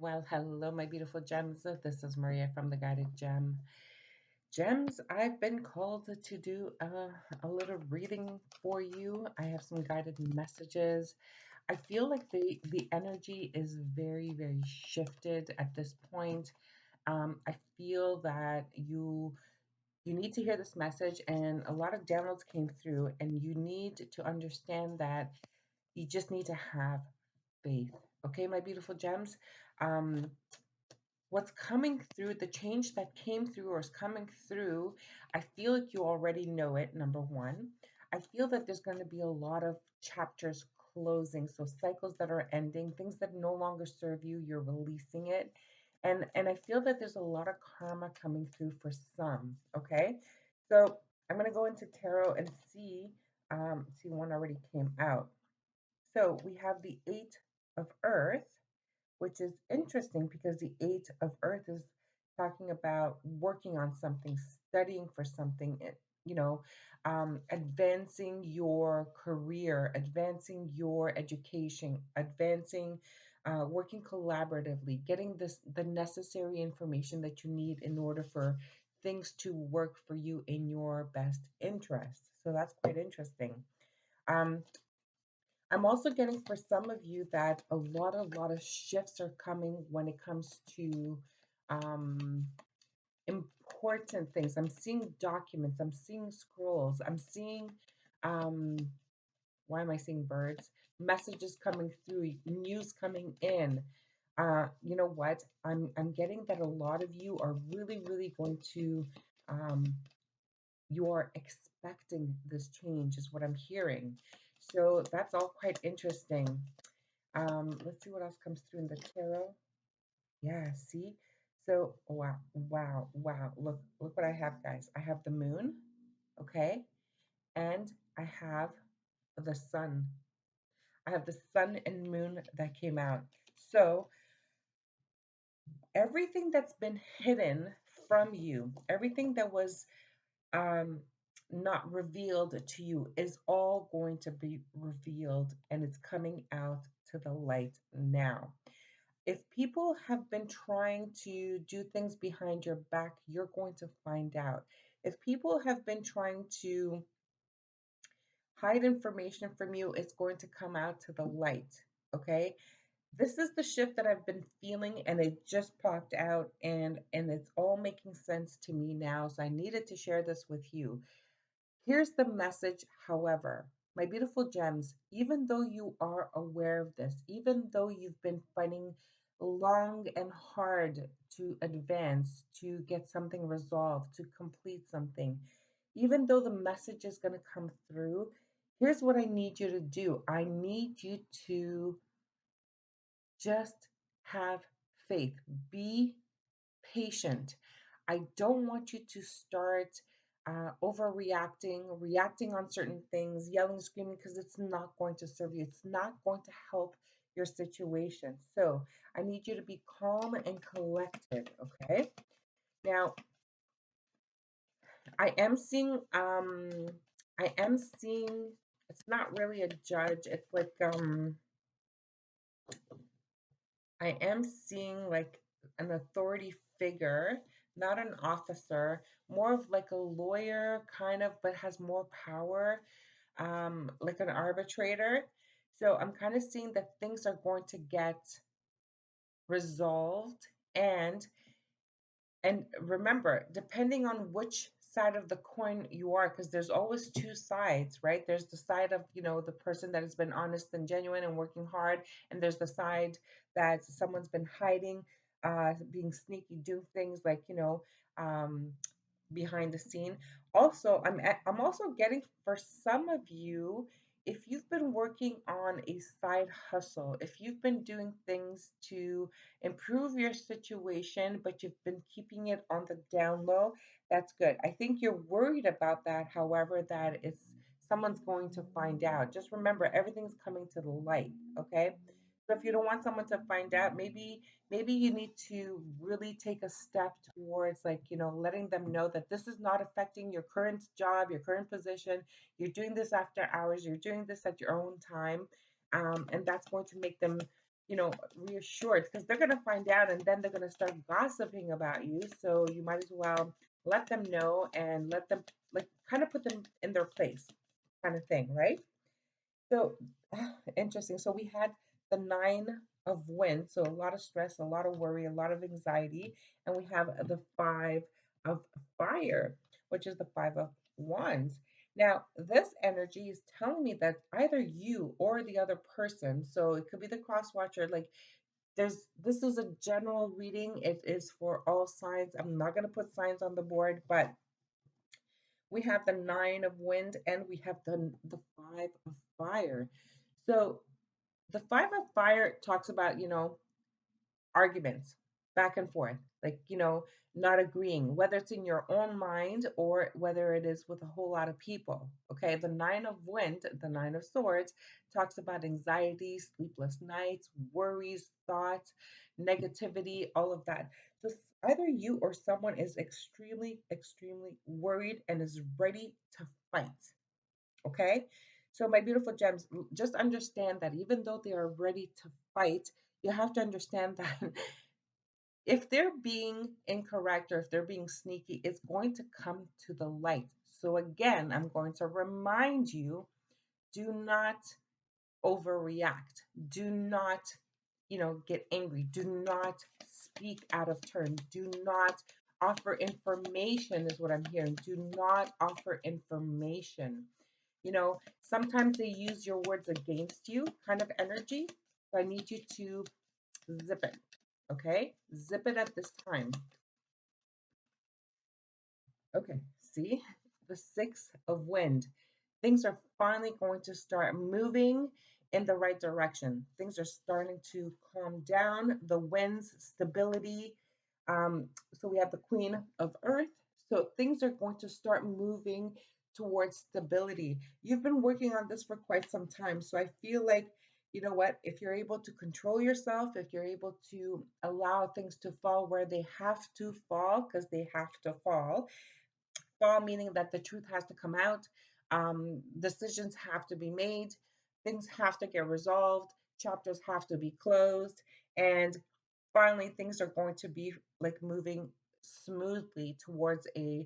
Well, hello, my beautiful gems. This is Maria from the Guided Gem. Gems, I've been called to do a little reading for you. I have some guided messages. I feel like the energy is very, very shifted at this point. I feel that you need to hear this message, and a lot of downloads came through, and you need to understand that you just need to have faith. Okay, my beautiful gems. Um, what's coming through, the change that came through or is coming through, I feel like you already know it, number one. I feel that there's going to be a lot of chapters closing, so cycles that are ending, things that no longer serve you, you're releasing it. And I feel that there's a lot of karma coming through for some, okay? So I'm going to go into tarot and see one already came out. So we have the Eight of Earth, which is interesting because the Eight of Earth is talking about working on something, studying for something, advancing your career, advancing your education, advancing, working collaboratively, getting the necessary information that you need in order for things to work for you in your best interest. So that's quite interesting. Um, I'm also getting for some of you that a lot of shifts are coming when it comes to um, important things. I'm seeing documents. I'm seeing scrolls. I'm seeing um, why am I seeing birds? Messages coming through, news coming in. You know what? I'm getting that a lot of you are really, really going to um, you are expecting this change, is what I'm hearing. So that's all quite interesting. Let's see what else comes through in the tarot. Yeah, see? So wow, wow, wow. Look what I have, guys. I have the moon, okay? And I have the sun. I have the sun and moon that came out. So everything that's been hidden from you, everything that was um, not revealed to you is all going to be revealed, and it's coming out to the light now. If people have been trying to do things behind your back, you're going to find out. If people have been trying to hide information from you, it's going to come out to the light. Okay? This is the shift that I've been feeling, and it just popped out, and it's all making sense to me now. So I needed to share this with you. Here's the message, however, my beautiful gems, even though you are aware of this, even though you've been fighting long and hard to advance, to get something resolved, to complete something, even though the message is going to come through, here's what I need you to do. I need you to just have faith. Be patient. I don't want you to start overreacting, reacting on certain things, yelling, screaming, because it's not going to serve you. It's not going to help your situation. So I need you to be calm and collected. Okay. Now I am seeing, I am seeing. It's not really a judge. It's like I am seeing like an authority figure, not an officer, more of like a lawyer kind of, but has more power, like an arbitrator. So I'm kind of seeing that things are going to get resolved, and remember, depending on which side of the coin you are, because there's always two sides, right? There's the side of, the person that has been honest and genuine and working hard, and there's the side that someone's been hiding, being sneaky, do things like, um, behind the scene. Also, I'm also getting for some of you, if you've been working on a side hustle, if you've been doing things to improve your situation, but you've been keeping it on the down low, that's good. I think you're worried about that, however, that it's someone's going to find out. Just remember, everything's coming to the light, okay? So if you don't want someone to find out, maybe you need to really take a step towards, like, letting them know that this is not affecting your current job, your current position. You're doing this after hours, you're doing this at your own time, and that's going to make them reassured, because they're going to find out and then they're going to start gossiping about you. So you might as well let them know and let them, like, kind of put them in their place, kind of thing, right? So interesting. So we had the nine of wind, so a lot of stress, a lot of worry, a lot of anxiety, and we have the five of fire, which is the five of wands. Now, this energy is telling me that either you or the other person, so it could be the cross watcher, like this is a general reading. It is for all signs. I'm not going to put signs on the board, but we have the nine of wind and we have the five of fire. So the five of fire talks about, arguments back and forth, like, not agreeing, whether it's in your own mind or whether it is with a whole lot of people. Okay. The nine of wind, the nine of swords, talks about anxiety, sleepless nights, worries, thoughts, negativity, all of that. So either you or someone is extremely, extremely worried and is ready to fight. Okay. So, my beautiful gems, just understand that even though they are ready to fight, you have to understand that if they're being incorrect or if they're being sneaky, it's going to come to the light. So, again, I'm going to remind you, do not overreact. Do not, get angry. Do not speak out of turn. Do not offer information, is what I'm hearing. Do not offer information. Sometimes they use your words against you, kind of energy. So I need you to zip it. Okay? Zip it at this time. Okay, see? The six of wind. Things are finally going to start moving in the right direction. Things are starting to calm down. The winds, stability. So we have the queen of earth. So things are going to start moving towards stability. You've been working on this for quite some time. So I feel like, you know what, if you're able to control yourself, if you're able to allow things to fall where they have to fall, because they have to fall, meaning that the truth has to come out. Decisions have to be made. Things have to get resolved. Chapters have to be closed. And finally, things are going to be like moving smoothly towards a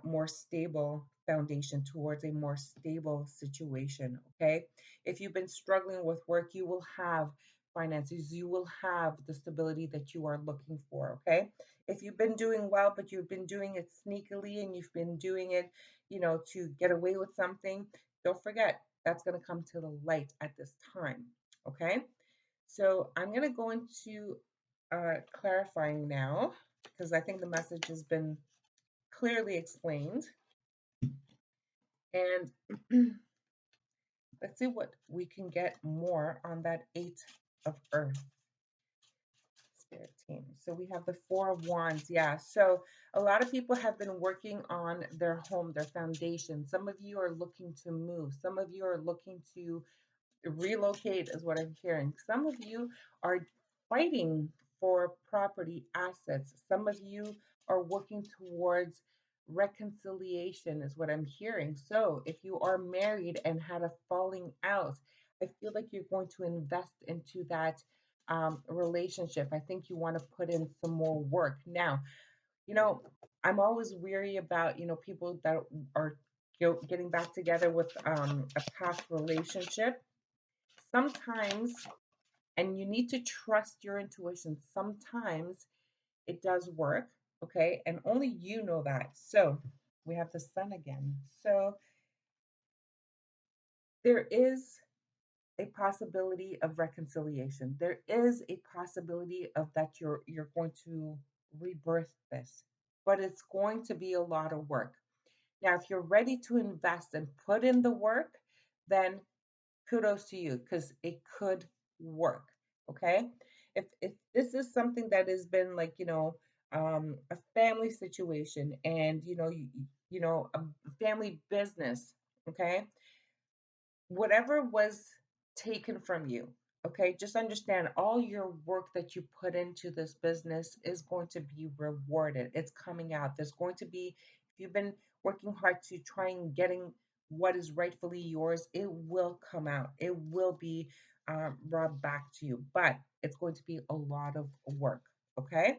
more stable foundation, towards a more stable situation. Okay. If you've been struggling with work, you will have finances, you will have the stability that you are looking for. Okay. If you've been doing well, but you've been doing it sneakily and you've been doing it, to get away with something, don't forget that's going to come to the light at this time. Okay. So I'm going to go into clarifying now because I think the message has been clearly explained. And let's see what we can get more on that eight of earth. Spirit team. So we have the four of wands. Yeah. So a lot of people have been working on their home, their foundation. Some of you are looking to move. Some of you are looking to relocate, is what I'm hearing. Some of you are fighting for property assets. Some of you are working towards reconciliation, is what I'm hearing. So if you are married and had a falling out, I feel like you're going to invest into that relationship. I think you want to put in some more work. Now, you know, I'm always weary about, people that are getting back together with a past relationship. Sometimes, and you need to trust your intuition, sometimes it does work, okay? And only you know that. So we have the sun again. So there is a possibility of reconciliation. There is a possibility of that you're going to rebirth this, but it's going to be a lot of work. Now, if you're ready to invest and put in the work, then kudos to you because it could work. Okay. If this is something that has been like, a family situation and, a family business, okay, whatever was taken from you, okay, just understand all your work that you put into this business is going to be rewarded. It's coming out. There's going to be, if you've been working hard to try and getting what is rightfully yours, it will come out. It will be brought back to you, but it's going to be a lot of work. Okay,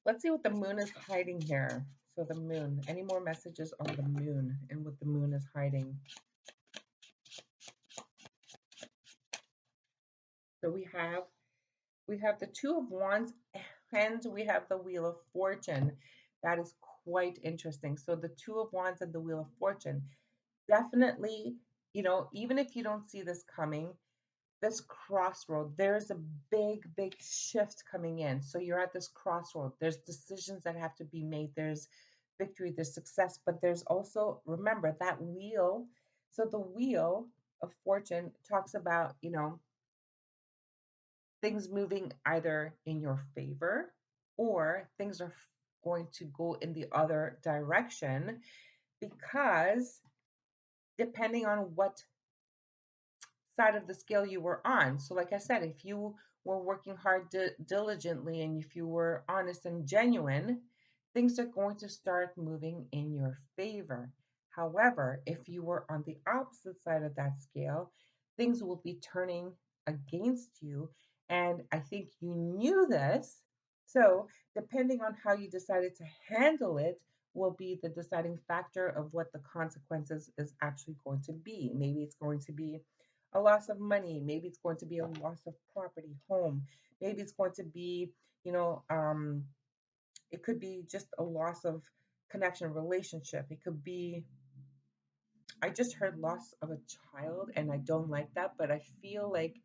let's see what the moon is hiding here. So the moon, any more messages on the moon and what the moon is hiding? So we have the Two of Wands and we have the Wheel of Fortune. That is quite interesting. So the Two of Wands and the Wheel of Fortune, definitely, even if you don't see this coming, this crossroad, there's a big shift coming in. So you're at this crossroad. There's decisions that have to be made. There's victory, there's success, but there's also, remember that wheel. So the Wheel of Fortune talks about, things moving either in your favor or things are going to go in the other direction, because depending on what side of the scale you were on. So, like I said, if you were working hard diligently and if you were honest and genuine, things are going to start moving in your favor. However, if you were on the opposite side of that scale, things will be turning against you. And I think you knew this. So, depending on how you decided to handle it, will be the deciding factor of what the consequences is actually going to be. Maybe it's going to be a loss of money. Maybe it's going to be a loss of property, home. Maybe it's going to be, you know, um, it could be just a loss of connection, relationship. It could be, I just heard loss of a child, and I don't like that, but I feel like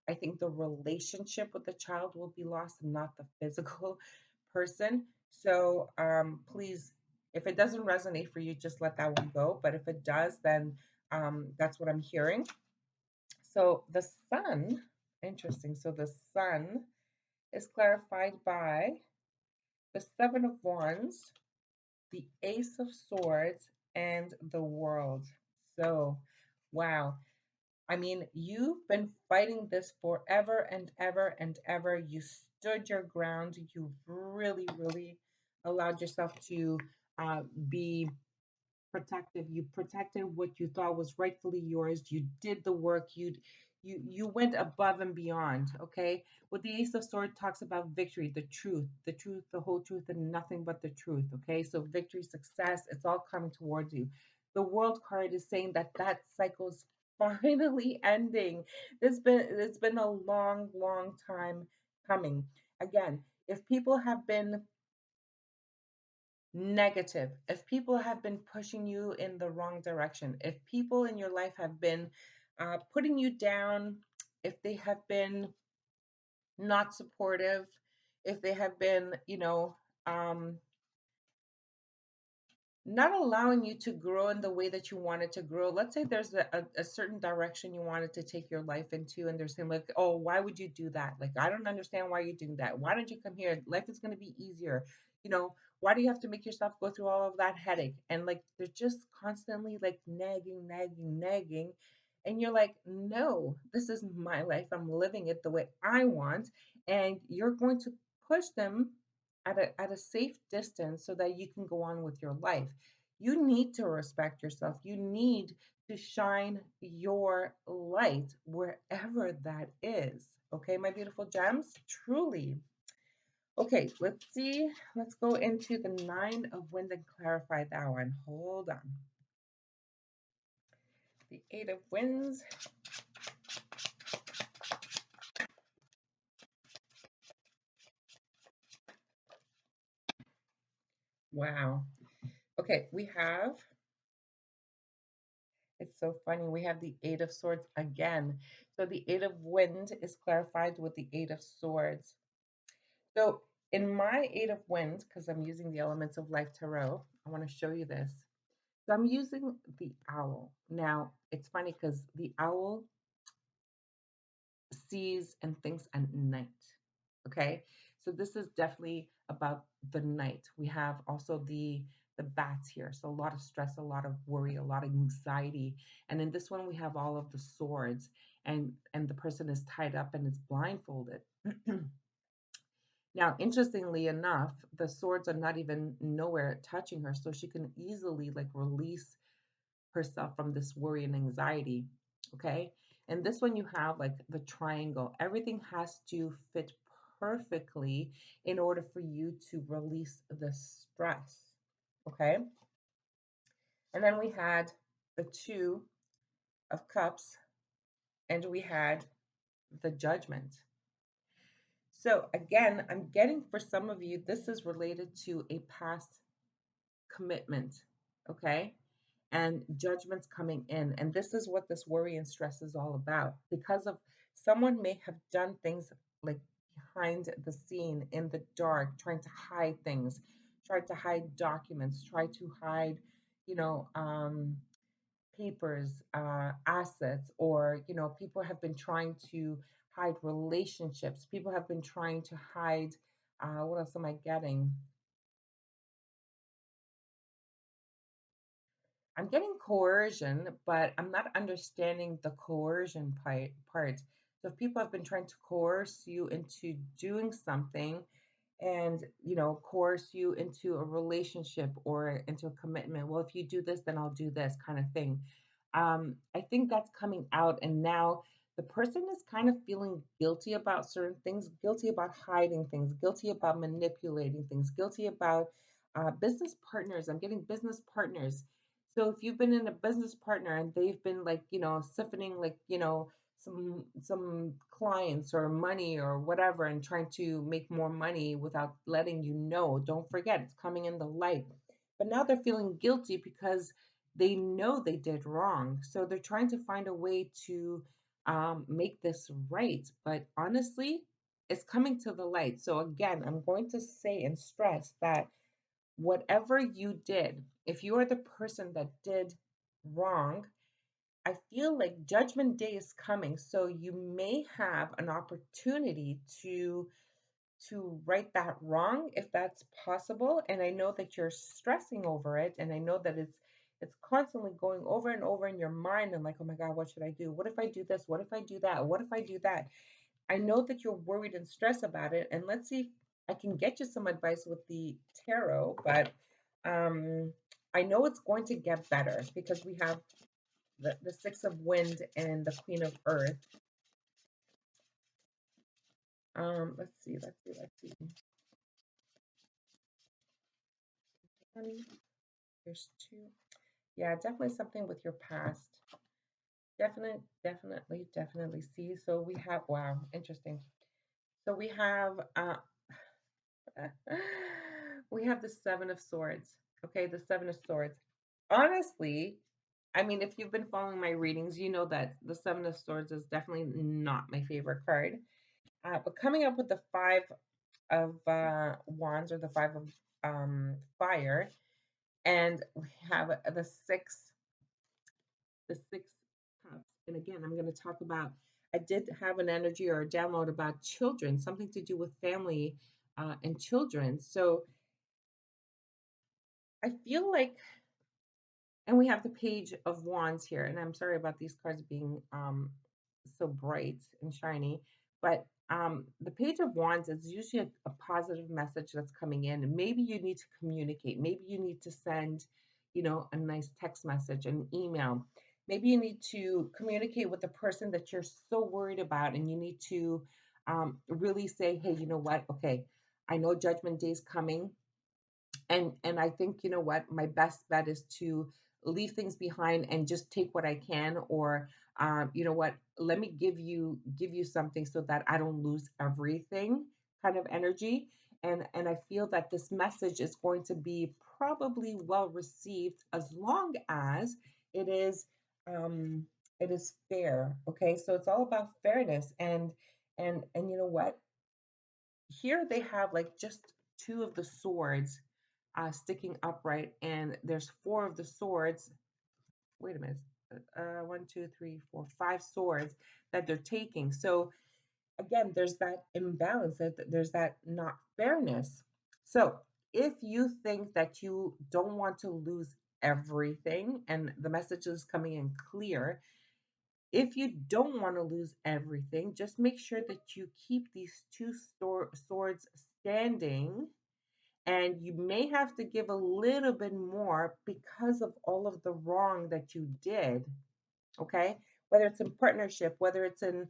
I think the relationship with the child will be lost and not the physical person. So please, if it doesn't resonate for you, just let that one go. But if it does, then that's what I'm hearing. So the sun, interesting. So the sun is clarified by the Seven of Wands, the Ace of Swords, and the World. So, wow. I mean, you've been fighting this forever and ever and ever. You stood your ground. You really allowed yourself to be protective. You protected what you thought was rightfully yours. You did the work. You went above and beyond. Okay. What the Ace of Swords talks about, victory, the truth, the whole truth, and nothing but the truth. Okay. So victory, success, it's all coming towards you. The World card is saying that that cycle is finally ending. It's been a long time coming. Again, if people have been negative, if people have been pushing you in the wrong direction, if people in your life have been putting you down, if they have been not supportive, if they have been, um, not allowing you to grow in the way that you wanted to grow. Let's say there's a certain direction you wanted to take your life into, and they're saying, like, oh, why would you do that? Like, I don't understand why you're doing that. Why don't you come here? Life is going to be easier. You know, why do you have to make yourself go through all of that headache? And like, they're just constantly like nagging. And you're like, no, this is my life. I'm living it the way I want. And you're going to push them at a safe distance so that you can go on with your life. You need to respect yourself. You need to shine your light wherever that is. Okay, my beautiful gems? Truly. Okay, let's see. Let's go into the Nine of Wind and clarify that one. Hold on. The Eight of Winds. Wow. Okay, it's so funny. We have the Eight of Swords again. So the Eight of Wind is clarified with the Eight of Swords. So in my Eight of Winds, because I'm using the Elements of Life Tarot, I want to show you this. So I'm using the owl. Now, it's funny because the owl sees and thinks at night. Okay. So this is definitely about the night. We have also the bats here. So a lot of stress, a lot of worry, a lot of anxiety. And in this one we have all of the swords, and the person is tied up and is blindfolded. Now, interestingly enough, the swords are not even nowhere touching her, so she can easily like release herself from this worry and anxiety. Okay. And this one you have like the triangle. Everything has to fit perfectly in order for you to release the stress. Okay. And then we had the Two of Cups and we had the Judgment. So again, I'm getting for some of you, this is related to a past commitment. Okay. And judgments coming in. And this is what this worry and stress is all about. Because of someone may have done things like behind the scene in the dark, trying to hide things, tried to hide documents, try to hide, you know, papers, assets, or, people have been trying to hide relationships. People have been trying to hide, what else am I getting? I'm getting coercion, but I'm not understanding the coercion part. So if people have been trying to coerce you into doing something, and coerce you into a relationship or into a commitment, well, if you do this, then I'll do this kind of thing. I think that's coming out, and now the person is kind of feeling guilty about certain things, guilty about hiding things, guilty about manipulating things, guilty about business partners. I'm getting business partners. So if you've been in a business partner and they've been like, siphoning like, some clients or money or whatever, and trying to make more money without letting you know, don't forget it's coming in the light. But now they're feeling guilty because they know they did wrong. So they're trying to find a way to make this right. But honestly, it's coming to the light. So again, I'm going to say and stress that whatever you did, if you are the person that did wrong, I feel like Judgment Day is coming. So you may have an opportunity to right that wrong if that's possible. And I know that you're stressing over it, and I know that it's constantly going over and over in your mind, and like, oh my God, what should I do? What if I do this? What if I do that? What if I do that? I know that you're worried and stressed about it. And let's see if I can get you some advice with the tarot, but um I know it's going to get better because we have the Six of Wind and the Queen of Earth. Let's see. Honey, there's two. Yeah, definitely something with your past. Definitely see. So we have, wow, interesting. So we have we have the Seven of Swords. Okay, the Seven of Swords. Honestly, I mean, if you've been following my readings, you know that the Seven of Swords is definitely not my favorite card. But coming up with the Five of Wands, or the Five of Fire, and we have the six cups. And again, I'm going to talk about, I did have an energy or a download about children, something to do with family and children. So I feel like, and we have the Page of Wands here, and I'm sorry about these cards being so bright and shiny, but the Page of Wands is usually a positive message that's coming in. And maybe you need to communicate. Maybe you need to send, a nice text message, an email. Maybe you need to communicate with the person that you're so worried about, and you need to really say, hey, you know what? Okay, I know Judgment Day is coming, and I think, you know what, my best bet is to leave things behind and just take what I can, or you know what, let me give you something so that I don't lose everything, kind of energy. And I feel that this message is going to be probably well received, as long as it is um it is fair. Okay, so it's all about fairness. And you know what, here they have like just two of the swords sticking upright, and there's four of the swords. Wait a minute. One, two, three, four, five swords that they're taking. So again, there's that imbalance, there's that not fairness. So if you think that you don't want to lose everything, and the message is coming in clear, if you don't want to lose everything, just make sure that you keep these two swords standing, and you may have to give a little bit more because of all of the wrong that you did. Okay. whether it's in partnership, whether it's in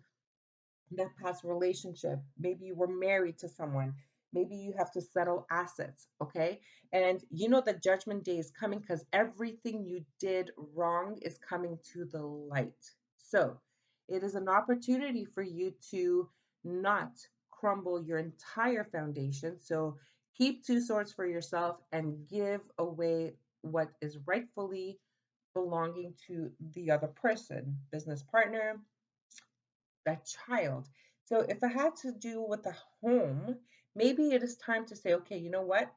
that past relationship. Maybe you were married to someone. Maybe you have to settle assets, okay? And you know the judgment day is coming because everything you did wrong is coming to the light. So it is an opportunity for you to not crumble your entire foundation. So keep two swords for yourself and give away what is rightfully belonging to the other person, business partner, that child. So if it had to do with the home, maybe it is time to say, okay, you know what?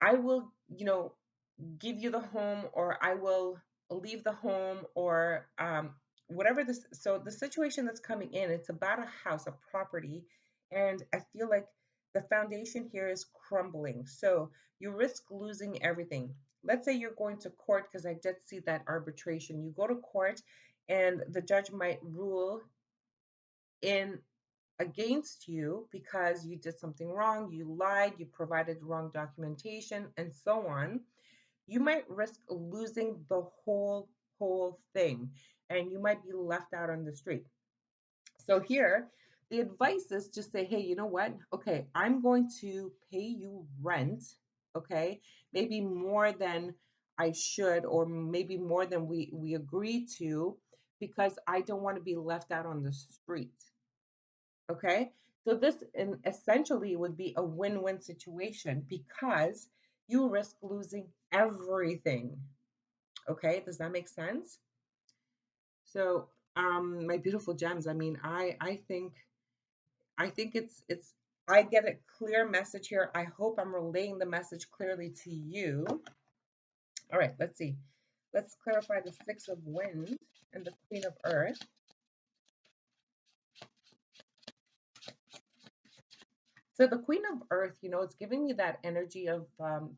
I will, give you the home, or I will leave the home, or whatever this. So the situation that's coming in, it's about a house, a property, and I feel like the foundation here is crumbling. So you risk losing everything. Let's say you're going to court, because I did see that arbitration. You go to court, and the judge might rule in against you because you did something wrong, you lied, you provided wrong documentation, and so on. You might risk losing the whole thing, and you might be left out on the street. So here, the advice is just say, hey, you know what? Okay, I'm going to pay you rent, okay? Maybe more than I should, or maybe more than we agreed to, because I don't want to be left out on the street. Okay. So this essentially would be a win-win situation because you risk losing everything. Okay. Does that make sense? So, my beautiful gems, I mean, I think it's I get a clear message here. I hope I'm relaying the message clearly to you. All right, let's see. Let's clarify the Six of Wind and the Queen of Earth. So the Queen of Earth, it's giving me that energy of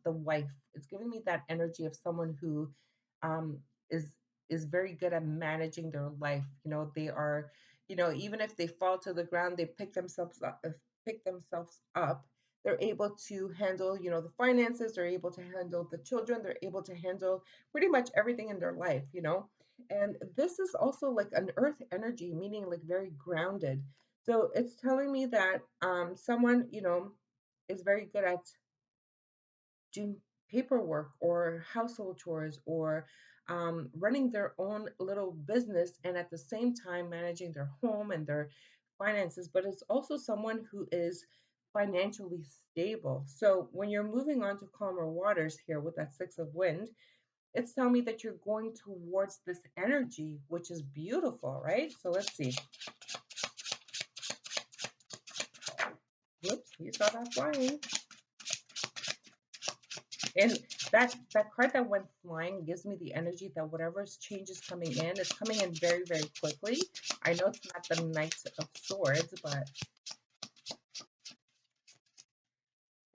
the wife. It's giving me that energy of someone who um, is is very good at managing their life. They are, even if they fall to the ground, they pick themselves up. They're able to handle, the finances. They're able to handle the children. They're able to handle pretty much everything in their life. And this is also like an earth energy, meaning like very grounded. So it's telling me that someone, is very good at doing paperwork or household chores or running their own little business, and at the same time managing their home and their finances. But it's also someone who is financially stable. So when you're moving on to calmer waters here with that Six of Wind, it's telling me that you're going towards this energy, which is beautiful, right? So let's see. Whoops, you saw that flying. And that card that went flying gives me the energy that whatever's change is coming in, it's coming in very, very quickly. I know it's not the Knight of Swords, but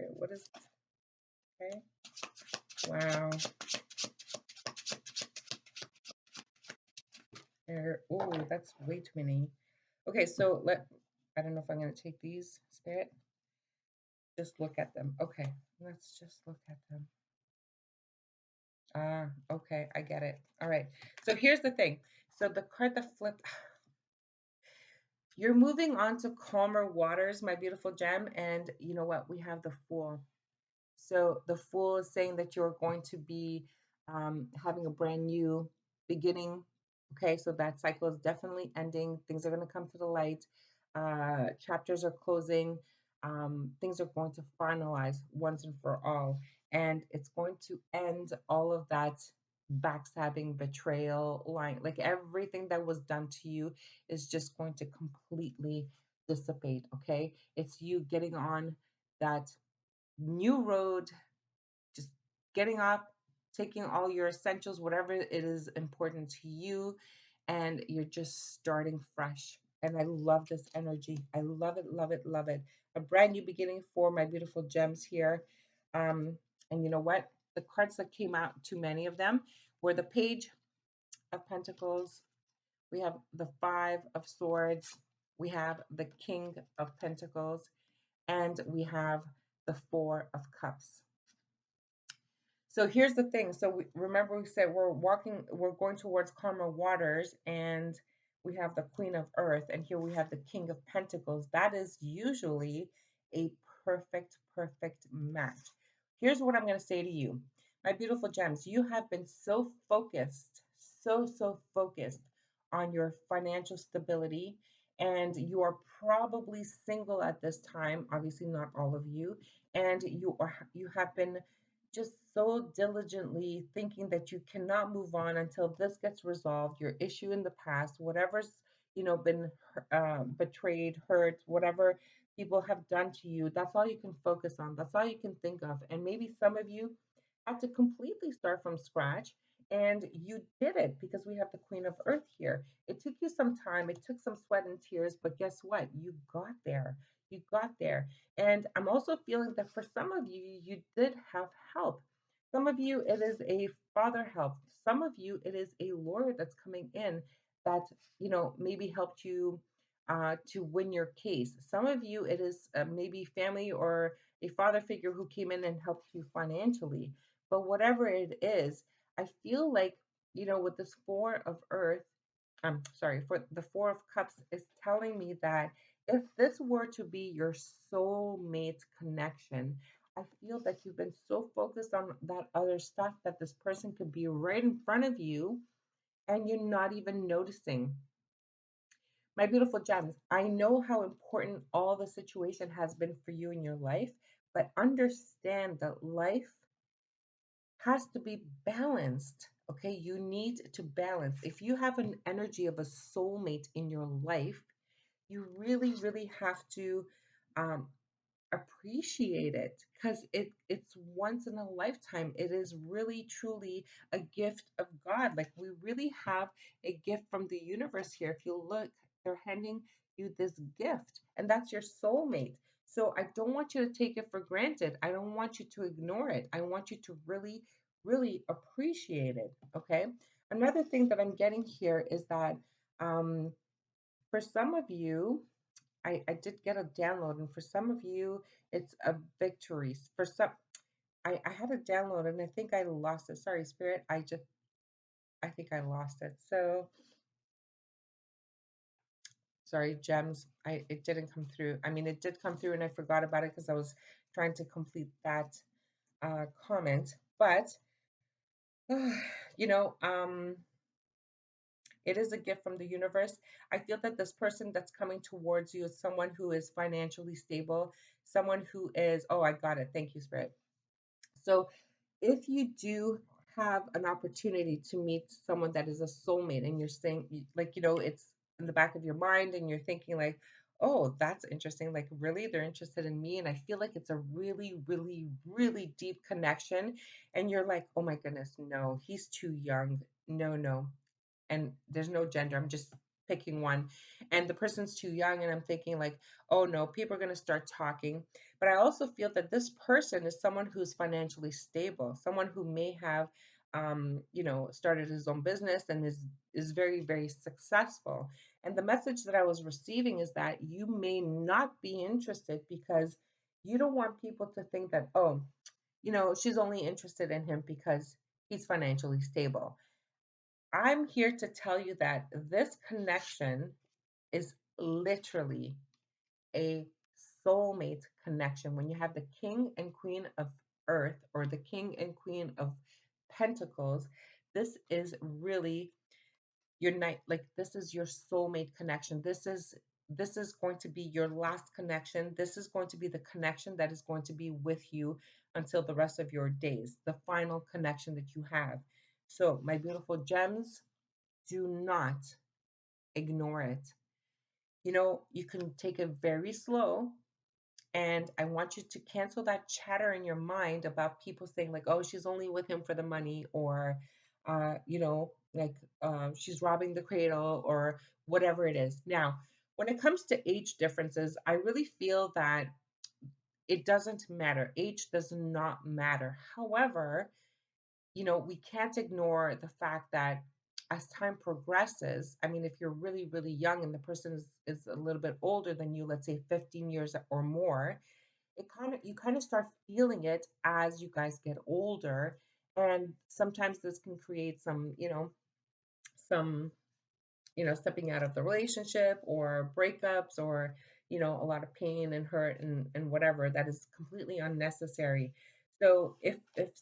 okay, what is okay? Wow. Oh, that's way too many. Okay, so I don't know if I'm gonna take these, Spirit. Just look at them. Okay, let's just look at them. Ah, okay, I get it. All right. So here's the thing. So the card that flipped, you're moving on to calmer waters, my beautiful gem. And you know what? We have the Fool. So the Fool is saying that you're going to be having a brand new beginning. Okay, so that cycle is definitely ending. Things are going to come to the light. Chapters are closing. Things are going to finalize once and for all. And it's going to end all of that backstabbing, betrayal, lying. Like everything that was done to you is just going to completely dissipate. Okay, it's you getting on that new road, just getting up, taking all your essentials, whatever it is important to you, and you're just starting fresh. And I love this energy. I love it, love it, love it. A brand new beginning for my beautiful gems here. Um, and you know what? The cards that came out, too many of them, were the Page of Pentacles. We have the Five of Swords. We have the King of Pentacles. And we have the Four of Cups. So here's the thing. So remember we said we're going towards calmer waters, and we have the Queen of Earth, and here we have the King of Pentacles. That is usually a perfect match. Here's what I'm going to say to you, my beautiful gems. You have been so focused, so focused on your financial stability, and you are probably single at this time. Obviously, not all of you, and you have been just so diligently thinking that you cannot move on until this gets resolved, your issue in the past, whatever's, been betrayed, hurt, whatever people have done to you, that's all you can focus on. That's all you can think of. And maybe some of you had to completely start from scratch, and you did it because we have the Queen of Earth here. It took you some time, it took some sweat and tears, but guess what? You got there. You got there. And I'm also feeling that for some of you, you did have help. Some of you, it is a father help. Some of you, it is a lawyer that's coming in that, maybe helped you to win your case. Some of you, it is maybe family or a father figure who came in and helped you financially. But whatever it is, I feel like, with this Four of Earth, I'm sorry, for the Four of Cups is telling me that if this were to be your soulmate connection, I feel that you've been so focused on that other stuff that this person could be right in front of you and you're not even noticing. My beautiful gems, I know how important all the situation has been for you in your life, but understand that life has to be balanced. Okay, you need to balance. If you have an energy of a soulmate in your life, you really have to um, appreciate it because it's once in a lifetime. It is really truly a gift of God. Like we really have a gift from the universe here. If you look, they're handing you this gift, and that's your soulmate. So I don't want you to take it for granted. I don't want you to ignore it. I want you to really appreciate it. Okay. Another thing that I'm getting here is that um, for some of you, I did get a download, and for some of you, it's a victory. For some, I had a download, and I think I lost it. Sorry, Spirit. I think I lost it. So sorry, gems. It didn't come through. I mean, it did come through, and I forgot about it because I was trying to complete that comment. But you know, um, it is a gift from the universe. I feel that this person that's coming towards you is someone who is financially stable, someone who is, oh, I got it. Thank you, Spirit. So if you do have an opportunity to meet someone that is a soulmate and you're saying, like, it's in the back of your mind and you're thinking, like, oh, that's interesting. Like, really, they're interested in me. And I feel like it's a really deep connection. And you're like, oh my goodness, no, he's too young. No, and there's no gender. I'm just picking one. And the person's too young, and I'm thinking like, oh no, people are going to start talking. But I also feel that this person is someone who's financially stable, someone who may have, started his own business and is very successful. And the message that I was receiving is that you may not be interested because you don't want people to think that, oh, she's only interested in him because he's financially stable. I'm here to tell you that this connection is literally a soulmate connection. When you have the king and queen of earth or the king and queen of pentacles, this is really your night, like this is your soulmate connection. This is going to be your last connection. This is going to be the connection that is going to be with you until the rest of your days, the final connection that you have. So, my beautiful gems, do not ignore it. You can take it very slow. And I want you to cancel that chatter in your mind about people saying, like, oh, she's only with him for the money, or, she's robbing the cradle, or whatever it is. Now, when it comes to age differences, I really feel that it doesn't matter. Age does not matter. However, we can't ignore the fact that as time progresses, I mean, if you're really young and the person is a little bit older than you, let's say 15 years or more, you kind of start feeling it as you guys get older. And sometimes this can create some, some stepping out of the relationship or breakups or, a lot of pain and hurt and whatever that is completely unnecessary. So if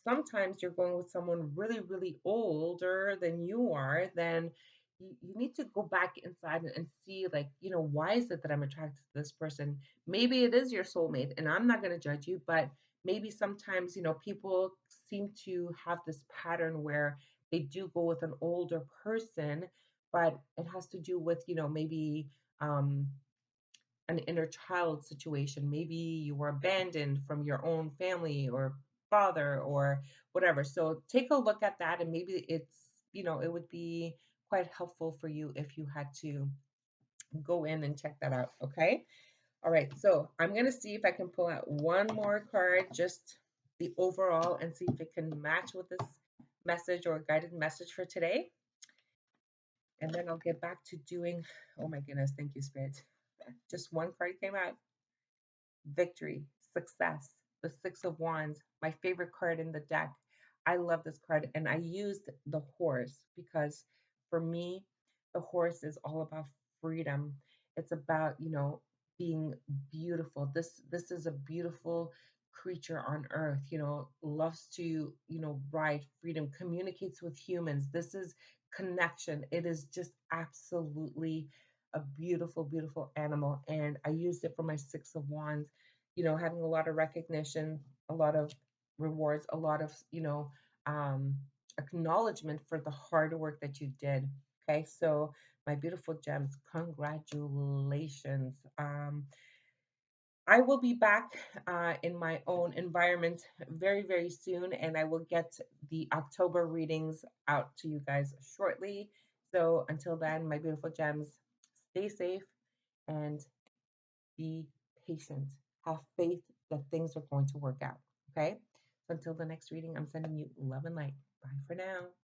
sometimes you're going with someone really, really older than you are, then you need to go back inside and see, like, why is it that I'm attracted to this person? Maybe it is your soulmate, and I'm not going to judge you, but maybe sometimes, people seem to have this pattern where they do go with an older person, but it has to do with, maybe um, an inner child situation. Maybe you were abandoned from your own family or father or whatever. So take a look at that, and maybe it would be quite helpful for you if you had to go in and check that out. Okay. All right. So I'm going to see if I can pull out one more card, just the overall, and see if it can match with this message or guided message for today. And then I'll get back to doing, oh my goodness, thank you, Spirit. Just one card came out: victory, success, the Six of Wands, my favorite card in the deck. I love this card, and I used the horse because for me, the horse is all about freedom. It's about, being beautiful. This is a beautiful creature on earth, loves to, ride freedom, communicates with humans. This is connection. It is just absolutely a beautiful, beautiful animal. And I used it for my Six of Wands, having a lot of recognition, a lot of rewards, a lot of, um, acknowledgement for the hard work that you did. Okay, so my beautiful gems, congratulations. I will be back in my own environment very, very soon, and I will get the October readings out to you guys shortly. So until then, my beautiful gems, stay safe and be patient. Have faith that things are going to work out. Okay. So until the next reading, I'm sending you love and light. Bye for now.